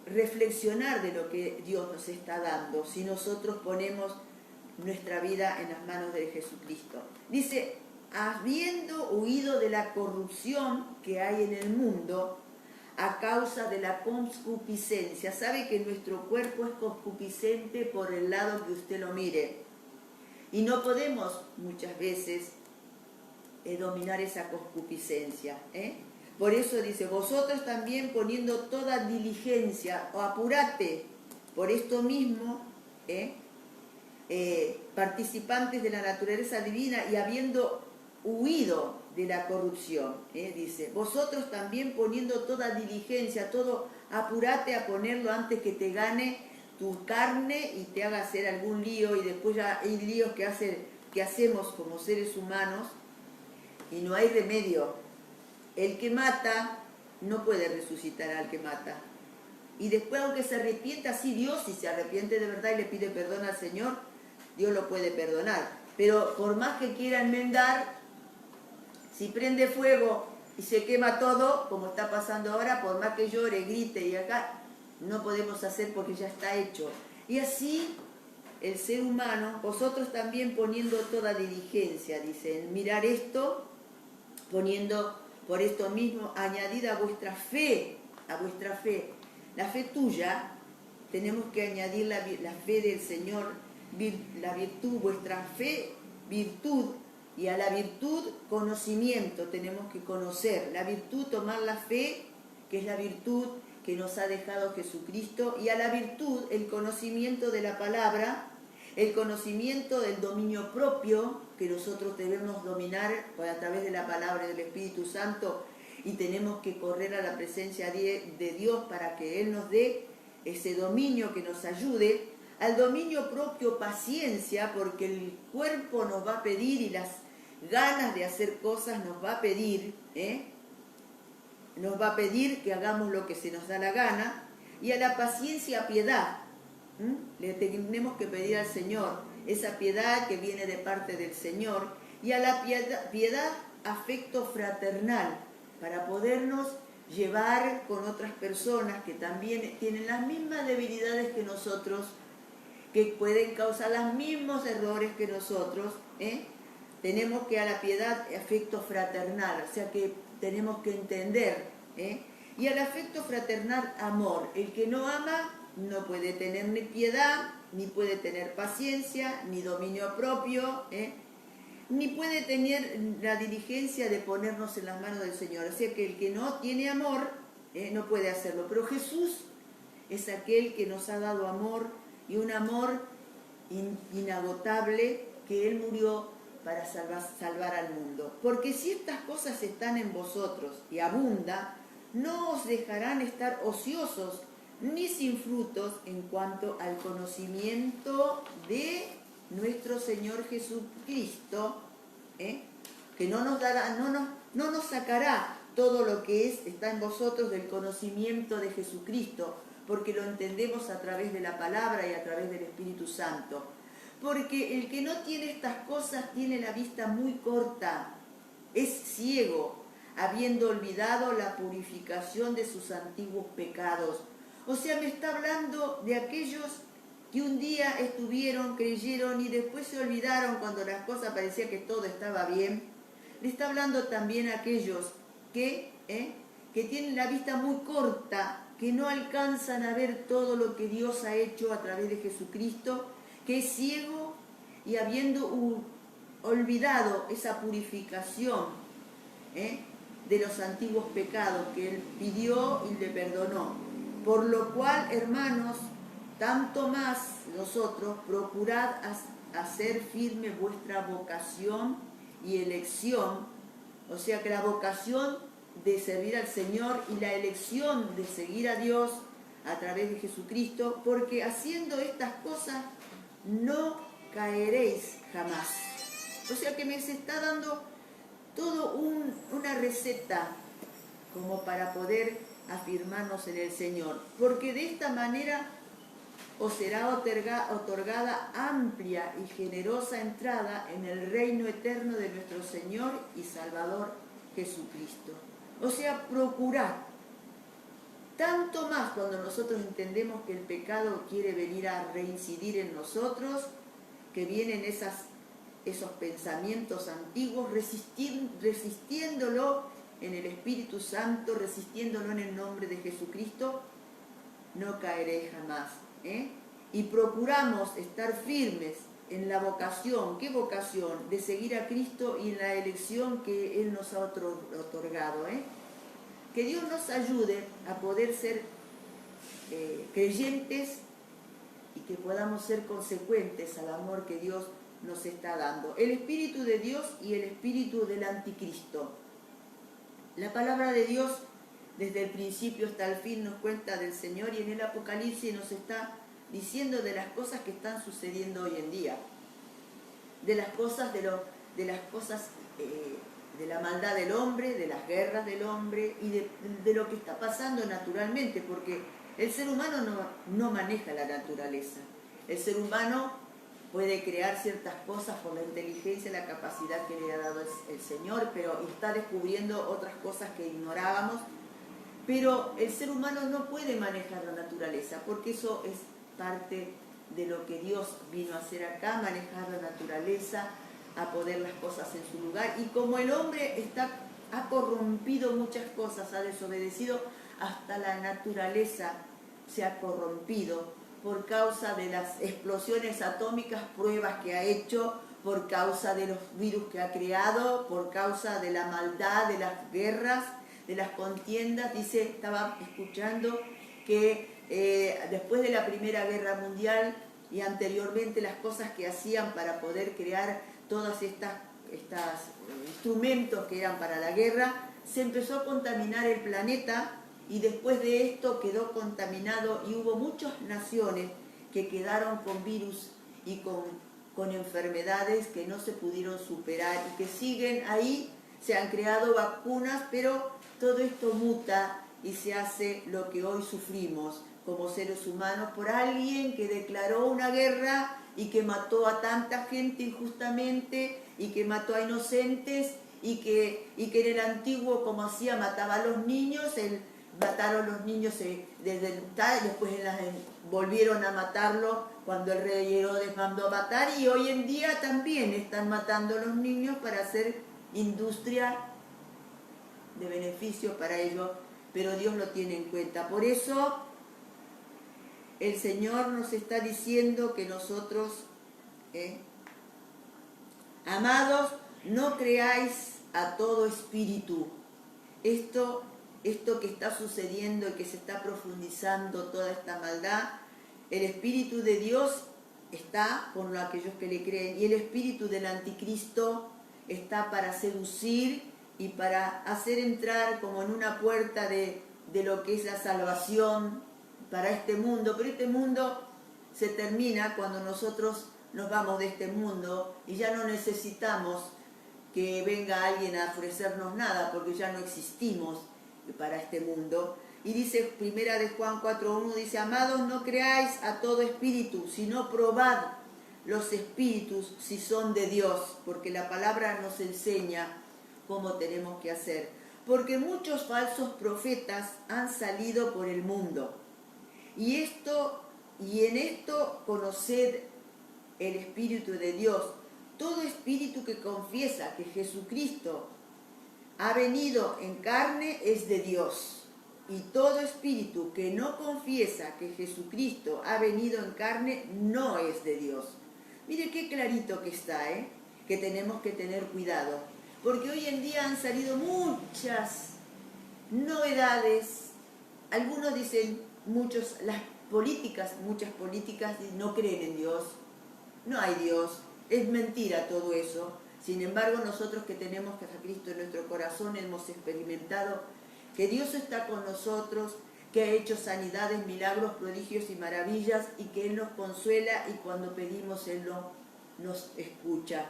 reflexionar de lo que Dios nos está dando, si nosotros ponemos nuestra vida en las manos de Jesucristo. Dice, habiendo huido de la corrupción que hay en el mundo, a causa de la concupiscencia. Sabe que nuestro cuerpo es concupiscente por el lado que usted lo mire. Y no podemos muchas veces dominar esa concupiscencia. Por eso dice, vosotros también poniendo toda diligencia, o apurate por esto mismo, participantes de la naturaleza divina y habiendo huido de la corrupción. Dice, vosotros también poniendo toda diligencia, todo, apurate a ponerlo antes que te gane tu carne y te haga hacer algún lío, y después ya hay líos que hacemos como seres humanos y no hay remedio. El que mata no puede resucitar al que mata. Y después, aunque se arrepienta, sí, Dios, si se arrepiente de verdad y le pide perdón al Señor, Dios lo puede perdonar. Pero por más que quiera enmendar, si prende fuego y se quema todo, como está pasando ahora, por más que llore, grite y acá, no podemos hacer porque ya está hecho. Y así el ser humano, vosotros también poniendo toda diligencia, dice, en mirar esto, poniendo por esto mismo, añadid a vuestra fe, la fe tuya, tenemos que añadir la fe del Señor, la virtud, vuestra fe, virtud, y a la virtud, conocimiento, tenemos que conocer. La virtud, tomar la fe, que es la virtud que nos ha dejado Jesucristo, y a la virtud, el conocimiento de la palabra, el conocimiento del dominio propio, que nosotros debemos dominar a través de la palabra y del Espíritu Santo, y tenemos que correr a la presencia de Dios para que Él nos dé ese dominio que nos ayude. Al dominio propio, paciencia, porque el cuerpo nos va a pedir y las ganas de hacer cosas nos va a pedir, nos va a pedir que hagamos lo que se nos da la gana. Y a la paciencia, piedad. Le tenemos que pedir al Señor esa piedad que viene de parte del Señor. Y a la piedad, afecto fraternal, para podernos llevar con otras personas que también tienen las mismas debilidades que nosotros, que pueden causar los mismos errores que nosotros. Tenemos que a la piedad, afecto fraternal, o sea que tenemos que entender. Y al afecto fraternal, amor. El que no ama no puede tener ni piedad, ni puede tener paciencia, ni dominio propio, ni puede tener la diligencia de ponernos en las manos del Señor. O sea que el que no tiene amor, no puede hacerlo. Pero Jesús es aquel que nos ha dado amor, y un amor inagotable, que Él murió para salvar al mundo. Porque si estas cosas están en vosotros y abunda, no os dejarán estar ociosos ni sin frutos en cuanto al conocimiento de nuestro Señor Jesucristo, que no nos sacará todo lo que está en vosotros del conocimiento de Jesucristo, porque lo entendemos a través de la palabra y a través del Espíritu Santo. Porque el que no tiene estas cosas tiene la vista muy corta, es ciego, habiendo olvidado la purificación de sus antiguos pecados. O sea, me está hablando de aquellos que un día estuvieron, creyeron y después se olvidaron cuando las cosas parecía que todo estaba bien. Le está hablando también a aquellos que tienen la vista muy corta, que no alcanzan a ver todo lo que Dios ha hecho a través de Jesucristo, que es ciego y habiendo olvidado esa purificación de los antiguos pecados que Él pidió y le perdonó. Por lo cual, hermanos, tanto más nosotros, procurad hacer firme vuestra vocación y elección, o sea que la vocación de servir al Señor y la elección de seguir a Dios a través de Jesucristo, porque haciendo estas cosas no caeréis jamás. O sea que me se está dando todo una receta como para poder afirmarnos en el Señor, porque de esta manera os será otorgada amplia y generosa entrada en el reino eterno de nuestro Señor y Salvador Jesucristo. O sea, procurad, tanto más cuando nosotros entendemos que el pecado quiere venir a reincidir en nosotros, que vienen esos pensamientos antiguos, resistiéndolo en el Espíritu Santo, resistiéndolo en el nombre de Jesucristo, no caeréis jamás. Y procuramos estar firmes en la vocación. ¿Qué vocación? De seguir a Cristo y en la elección que Él nos ha otorgado. Que Dios nos ayude a poder ser creyentes y que podamos ser consecuentes al amor que Dios nos está dando. El Espíritu de Dios y el Espíritu del Anticristo. La palabra de Dios desde el principio hasta el fin nos cuenta del Señor, y en el Apocalipsis nos está diciendo de las cosas que están sucediendo hoy en día, de las cosas de la maldad del hombre, de las guerras del hombre y de lo que está pasando naturalmente, porque el ser humano no maneja la naturaleza. El ser humano puede crear ciertas cosas por la inteligencia y la capacidad que le ha dado el Señor, pero está descubriendo otras cosas que ignorábamos. Pero el ser humano no puede manejar la naturaleza, porque eso es parte de lo que Dios vino a hacer acá, manejar la naturaleza, a poner las cosas en su lugar. Y como el hombre ha corrompido muchas cosas, ha desobedecido, hasta la naturaleza se ha corrompido por causa de las explosiones atómicas, pruebas que ha hecho, por causa de los virus que ha creado, por causa de la maldad, de las guerras, de las contiendas. Estaba escuchando que después de la Primera Guerra Mundial y anteriormente las cosas que hacían para poder crear todas estas instrumentos que eran para la guerra, se empezó a contaminar el planeta, y después de esto quedó contaminado y hubo muchas naciones que quedaron con virus y con enfermedades que no se pudieron superar y que siguen ahí. Se han creado vacunas, pero todo esto muta y se hace lo que hoy sufrimos como seres humanos por alguien que declaró una guerra y que mató a tanta gente injustamente y que mató a inocentes y que en el antiguo, como hacía, mataba a los niños. Mataron los niños desde el después volvieron a matarlo cuando el rey Herodes mandó a matar, y hoy en día también están matando a los niños para hacer industria de beneficio para ellos, pero Dios lo tiene en cuenta. Por eso el Señor nos está diciendo que nosotros, amados, no creáis a todo espíritu. Esto que está sucediendo y que se está profundizando toda esta maldad, el Espíritu de Dios está con aquellos que le creen, y el Espíritu del Anticristo está para seducir y para hacer entrar como en una puerta de lo que es la salvación para este mundo. Pero este mundo se termina cuando nosotros nos vamos de este mundo y ya no necesitamos que venga alguien a ofrecernos nada, porque ya no existimos para este mundo. Y dice Primera de Juan 4:1, dice: amados, no creáis a todo espíritu, sino probad los espíritus si son de Dios, porque la palabra nos enseña cómo tenemos que hacer. Porque muchos falsos profetas han salido por el mundo. Y en esto conoced el Espíritu de Dios. Todo espíritu que confiesa que Jesucristo ha venido en carne es de Dios. Y todo espíritu que no confiesa que Jesucristo ha venido en carne no es de Dios. Mire qué clarito que está, que tenemos que tener cuidado. Porque hoy en día han salido muchas novedades. Algunos dicen, muchas políticas no creen en Dios. No hay Dios. Es mentira todo eso. Sin embargo, nosotros que tenemos a Cristo en nuestro corazón hemos experimentado que Dios está con nosotros, que ha hecho sanidades, milagros, prodigios y maravillas, y que Él nos consuela, y cuando pedimos Él nos escucha.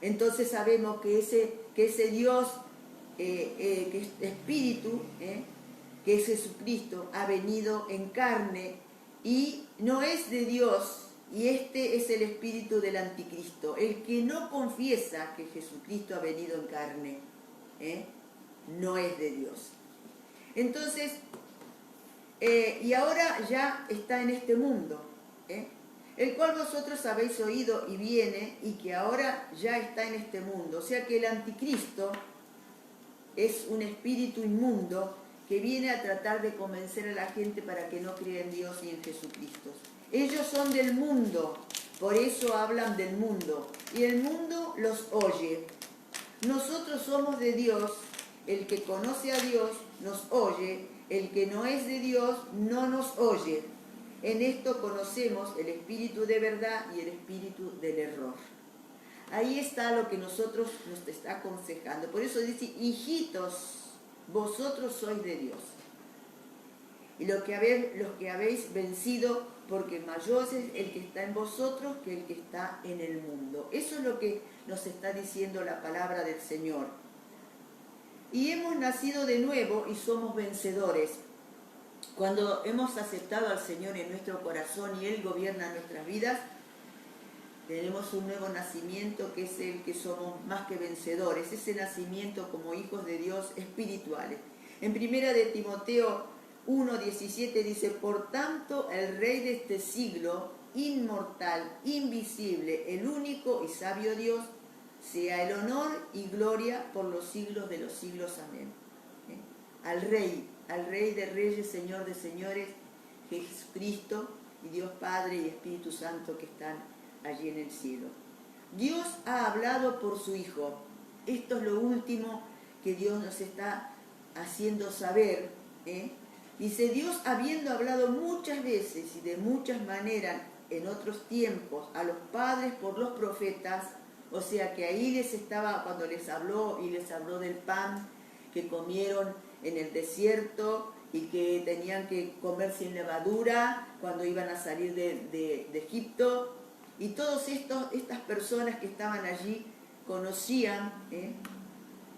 Entonces sabemos que ese Dios, que es Espíritu, que es Jesucristo, ha venido en carne y no es de Dios. Y este es el espíritu del Anticristo, el que no confiesa que Jesucristo ha venido en carne, no es de Dios. Entonces, y ahora ya está en este mundo, el cual vosotros habéis oído y viene, y que ahora ya está en este mundo. O sea que el Anticristo es un espíritu inmundo que viene a tratar de convencer a la gente para que no crea en Dios y en Jesucristo. Ellos son del mundo, por eso hablan del mundo, y el mundo los oye. Nosotros somos de Dios, el que conoce a Dios nos oye, el que no es de Dios no nos oye. En esto conocemos el espíritu de verdad y el espíritu del error. Ahí está lo que nosotros nos está aconsejando. Por eso dice, hijitos, vosotros sois de Dios. Y los que habéis vencido, porque mayor es el que está en vosotros que el que está en el mundo. Eso es lo que nos está diciendo la palabra del Señor. Y hemos nacido de nuevo y somos vencedores. Cuando hemos aceptado al Señor en nuestro corazón y Él gobierna nuestras vidas, tenemos un nuevo nacimiento que es el que somos más que vencedores, ese nacimiento como hijos de Dios espirituales. En 1 de Timoteo 1:17 dice, por tanto el Rey de este siglo, inmortal, invisible, el único y sabio Dios, sea el honor y gloria por los siglos de los siglos. Amén. Al Rey de reyes, Señor de señores, Jesucristo y Dios Padre y Espíritu Santo que están allí en el cielo. Dios ha hablado por su Hijo. Esto es lo último que Dios nos está haciendo saber. Dice, Dios habiendo hablado muchas veces y de muchas maneras en otros tiempos a los padres por los profetas, o sea que ahí les estaba, cuando les habló del pan que comieron en el desierto y que tenían que comer sin levadura cuando iban a salir de Egipto, y todas estas personas que estaban allí conocían,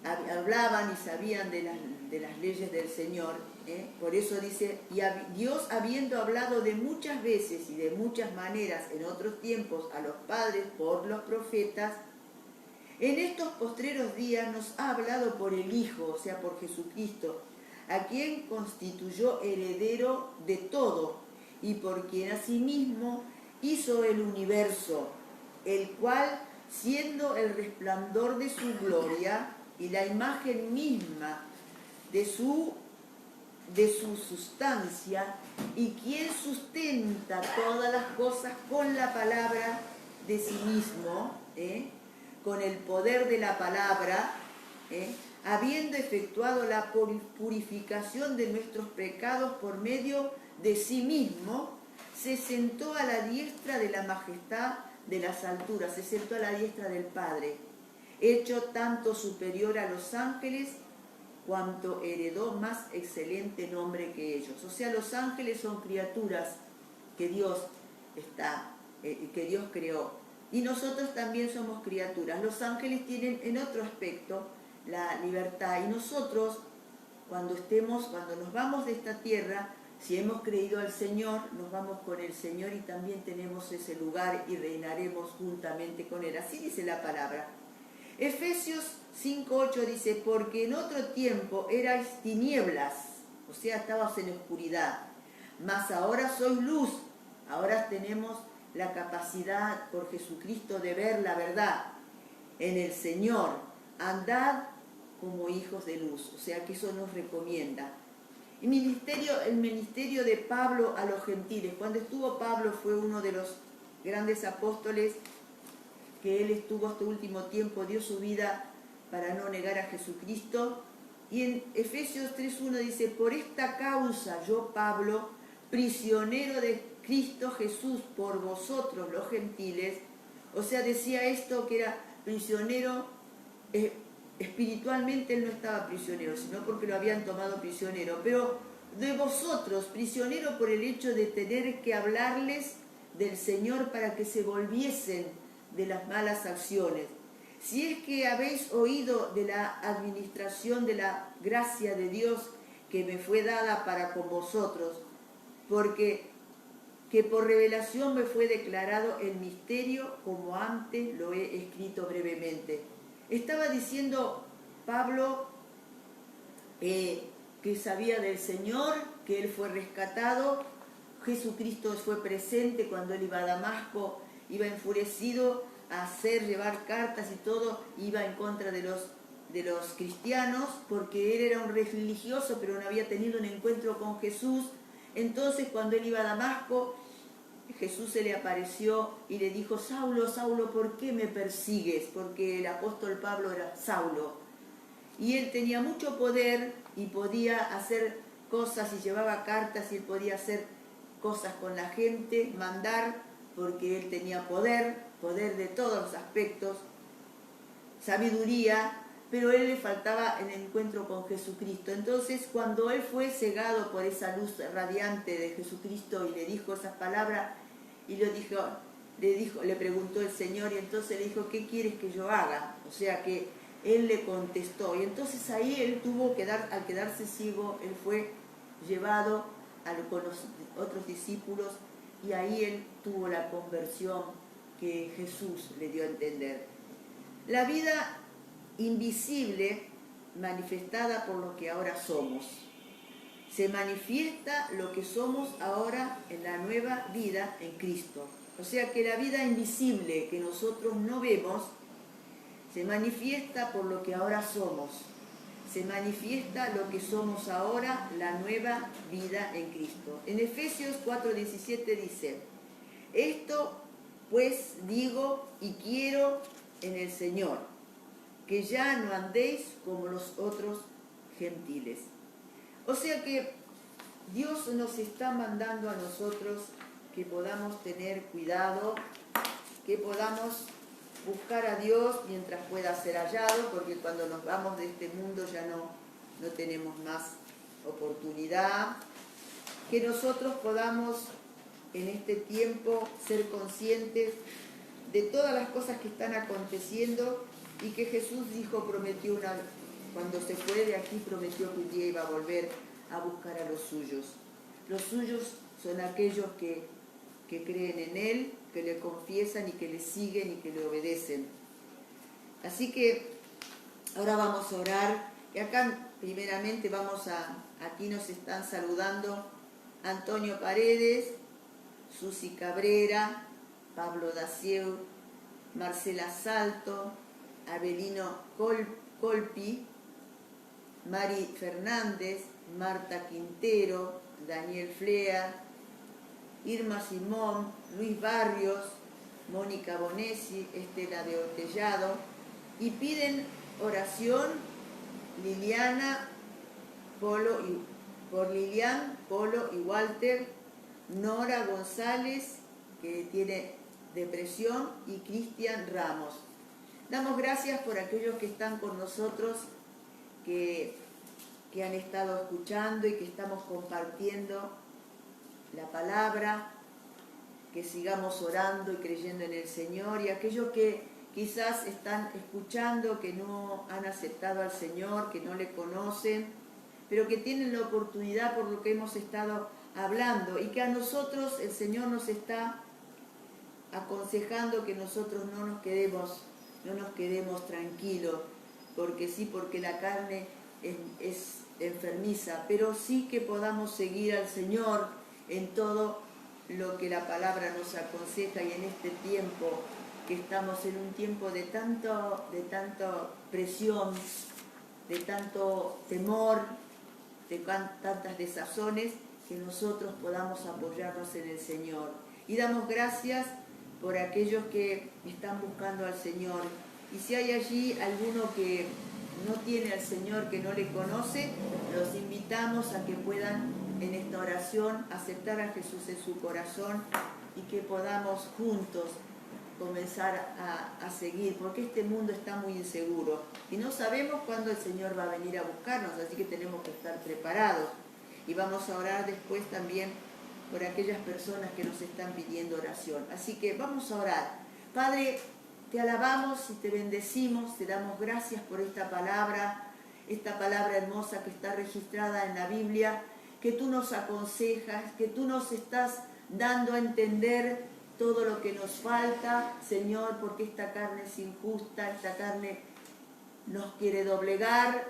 hablaban y sabían de las leyes del Señor. Por eso dice, y Dios habiendo hablado de muchas veces y de muchas maneras en otros tiempos a los padres por los profetas, en estos postreros días nos ha hablado por el Hijo, o sea, por Jesucristo, a quien constituyó heredero de todo y por quien asimismo hizo el universo, el cual, siendo el resplandor de su gloria y la imagen misma de su sustancia, y quien sustenta todas las cosas con la palabra de sí mismo, con el poder de la palabra, habiendo efectuado la purificación de nuestros pecados por medio de sí mismo, se sentó a la diestra de la majestad de las alturas, se sentó a la diestra del Padre, hecho tanto superior a los ángeles, cuanto heredó más excelente nombre que ellos. O sea, los ángeles son criaturas que Dios creó. Y nosotros también somos criaturas. Los ángeles tienen en otro aspecto la libertad. Y nosotros, cuando nos vamos de esta tierra, si hemos creído al Señor, nos vamos con el Señor y también tenemos ese lugar y reinaremos juntamente con Él. Así dice la palabra. Efesios 5:8 dice, porque en otro tiempo erais tinieblas, o sea, estabas en oscuridad, mas ahora sois luz. Ahora tenemos la capacidad por Jesucristo de ver la verdad en el Señor. Andad como hijos de luz, o sea que eso nos recomienda. El ministerio de Pablo a los gentiles. Cuando estuvo Pablo fue uno de los grandes apóstoles que él estuvo este último tiempo, dio su vida para no negar a Jesucristo. Y en Efesios 3:1 dice, por esta causa yo, Pablo, prisionero de Cristo Jesús por vosotros los gentiles, o sea, decía esto que era prisionero, espiritualmente él no estaba prisionero, sino porque lo habían tomado prisionero, pero de vosotros, prisionero por el hecho de tener que hablarles del Señor para que se volviesen de las malas acciones. Si es que habéis oído de la administración de la gracia de Dios que me fue dada para con vosotros, porque que por revelación me fue declarado el misterio, como antes lo he escrito brevemente. Estaba diciendo Pablo que sabía del Señor, que él fue rescatado. Jesucristo fue presente cuando él iba a Damasco, iba enfurecido a llevar cartas y todo, iba en contra de los cristianos, porque él era un religioso, pero no había tenido un encuentro con Jesús. Entonces, cuando él iba a Damasco, Jesús se le apareció y le dijo, Saulo, Saulo, ¿por qué me persigues? Porque el apóstol Pablo era Saulo. Y él tenía mucho poder y podía hacer cosas y llevaba cartas y él podía hacer cosas con la gente, mandar, porque él tenía poder de todos los aspectos, sabiduría, pero a él le faltaba el encuentro con Jesucristo. Entonces, cuando él fue cegado por esa luz radiante de Jesucristo y le dijo esas palabras, y le preguntó el Señor, y entonces le dijo, ¿qué quieres que yo haga? O sea que él le contestó, y entonces ahí él tuvo que al quedarse ciego, él fue llevado con los otros discípulos, y ahí él tuvo la conversión que Jesús le dio a entender. La vida invisible manifestada por lo que ahora somos. Se manifiesta lo que somos ahora en la nueva vida en Cristo. O sea que la vida invisible que nosotros no vemos se manifiesta por lo que ahora somos. Se manifiesta lo que somos ahora, la nueva vida en Cristo. En Efesios 4:17 dice, esto pues digo y quiero en el Señor, que ya no andéis como los otros gentiles. O sea que Dios nos está mandando a nosotros que podamos tener cuidado, que podamos buscar a Dios mientras pueda ser hallado, porque cuando nos vamos de este mundo ya no tenemos más oportunidad. Que nosotros podamos en este tiempo ser conscientes de todas las cosas que están aconteciendo y que Jesús cuando se fue de aquí prometió que un día iba a volver a buscar a los suyos. Los suyos son aquellos que creen en Él, que le confiesan y que le siguen y que le obedecen. Así que ahora vamos a orar. Y acá primeramente aquí nos están saludando Antonio Paredes, Susi Cabrera, Pablo Dacieu, Marcela Salto, Abelino Colpi, Mari Fernández, Marta Quintero, Daniel Flea, Irma Simón, Luis Barrios, Mónica Bonesi, Estela de Ortellado, y piden oración Liliana, por Lilian, Polo y Walter, Nora González, que tiene depresión, y Cristian Ramos. Damos gracias por aquellos que están con nosotros, que han estado escuchando y que estamos compartiendo la palabra, que sigamos orando y creyendo en el Señor, y aquellos que quizás están escuchando, que no han aceptado al Señor, que no le conocen, pero que tienen la oportunidad por lo que hemos estado hablando, y que a nosotros el Señor nos está aconsejando que nosotros no nos quedemos tranquilos, porque la carne es enfermiza, pero sí que podamos seguir al Señor en todo lo que la palabra nos aconseja, y en este tiempo que estamos en un tiempo de tanta presión, de tanto temor, de tantas desazones, que nosotros podamos apoyarnos en el Señor. Y damos gracias por aquellos que están buscando al Señor. Y si hay allí alguno que no tiene al Señor, que no le conoce, los invitamos a que puedan en esta oración aceptar a Jesús en su corazón, y que podamos juntos comenzar a seguir, porque este mundo está muy inseguro y no sabemos cuándo el Señor va a venir a buscarnos, así que tenemos que estar preparados. Y vamos a orar después también por aquellas personas que nos están pidiendo oración. Así que vamos a orar. Padre, te alabamos y te bendecimos, te damos gracias por esta palabra hermosa que está registrada en la Biblia, que tú nos aconsejas, que tú nos estás dando a entender todo lo que nos falta, Señor, porque esta carne es injusta, esta carne nos quiere doblegar,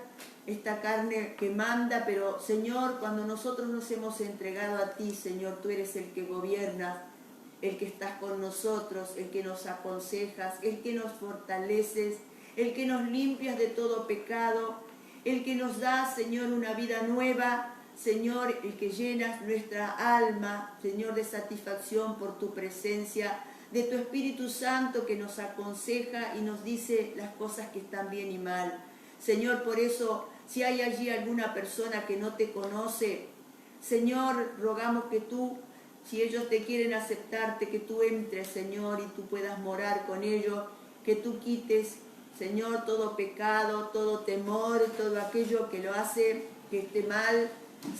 esta carne que manda, pero Señor, cuando nosotros nos hemos entregado a ti, Señor, tú eres el que gobiernas, el que estás con nosotros, el que nos aconsejas, el que nos fortaleces, el que nos limpias de todo pecado, el que nos da, Señor, una vida nueva, Señor, el que llenas nuestra alma, Señor, de satisfacción por tu presencia, de tu Espíritu Santo que nos aconseja y nos dice las cosas que están bien y mal. Señor, por eso, si hay allí alguna persona que no te conoce, Señor, rogamos que tú Si ellos te quieren aceptarte, que tú entres, Señor, y tú puedas morar con ellos, que tú quites, Señor, todo pecado, todo temor, todo aquello que lo hace que esté mal.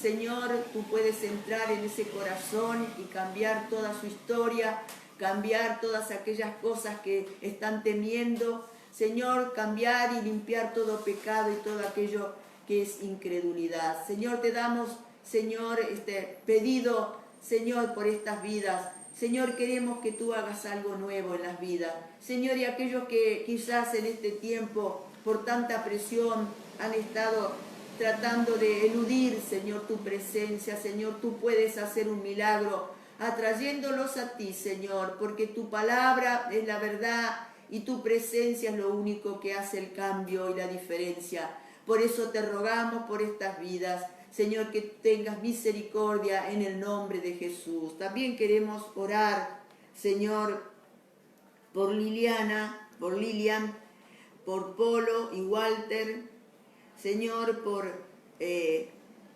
Señor, tú puedes entrar en ese corazón y cambiar toda su historia, cambiar todas aquellas cosas que están temiendo. Señor, cambiar y limpiar todo pecado y todo aquello que es incredulidad. Señor, te damos, Señor, este pedido, Señor, por estas vidas. Señor, queremos que tú hagas algo nuevo en las vidas. Señor, y aquellos que quizás en este tiempo, por tanta presión, han estado tratando de eludir, Señor, tu presencia. Señor, tú puedes hacer un milagro atrayéndolos a ti, Señor, porque tu palabra es la verdad y tu presencia es lo único que hace el cambio y la diferencia. Por eso te rogamos por estas vidas, Señor, que tengas misericordia en el nombre de Jesús. También queremos orar, Señor, por Liliana, por Lilian, por Polo y Walter, Señor, por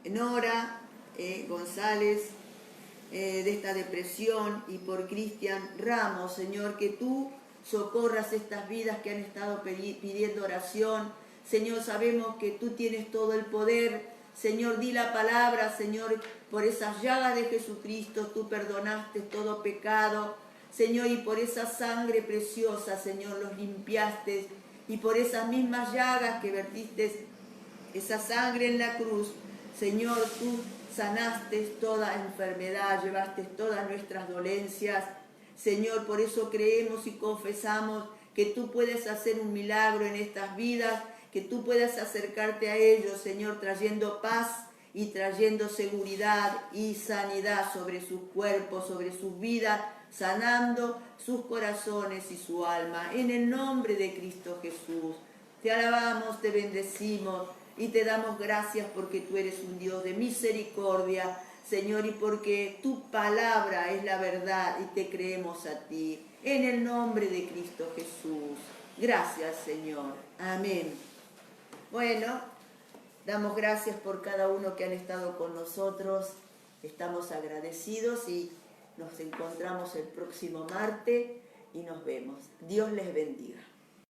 Nora González, de esta depresión, y por Cristian Ramos, Señor, que tú socorras estas vidas que han estado pidiendo oración. Señor, sabemos que tú tienes todo el poder. Señor, di la palabra, Señor, por esas llagas de Jesucristo tú perdonaste todo pecado, Señor, y por esa sangre preciosa, Señor, los limpiaste, y por esas mismas llagas que vertiste esa sangre en la cruz, Señor, tú sanaste toda enfermedad, llevaste todas nuestras dolencias. Señor, por eso creemos y confesamos que tú puedes hacer un milagro en estas vidas, que tú puedas acercarte a ellos, Señor, trayendo paz y trayendo seguridad y sanidad sobre sus cuerpos, sobre sus vidas, sanando sus corazones y su alma. En el nombre de Cristo Jesús, te alabamos, te bendecimos y te damos gracias porque tú eres un Dios de misericordia, Señor, y porque tu palabra es la verdad y te creemos a ti. En el nombre de Cristo Jesús. Gracias, Señor. Amén. Bueno, damos gracias por cada uno que han estado con nosotros. Estamos agradecidos y nos encontramos el próximo martes y nos vemos. Dios les bendiga.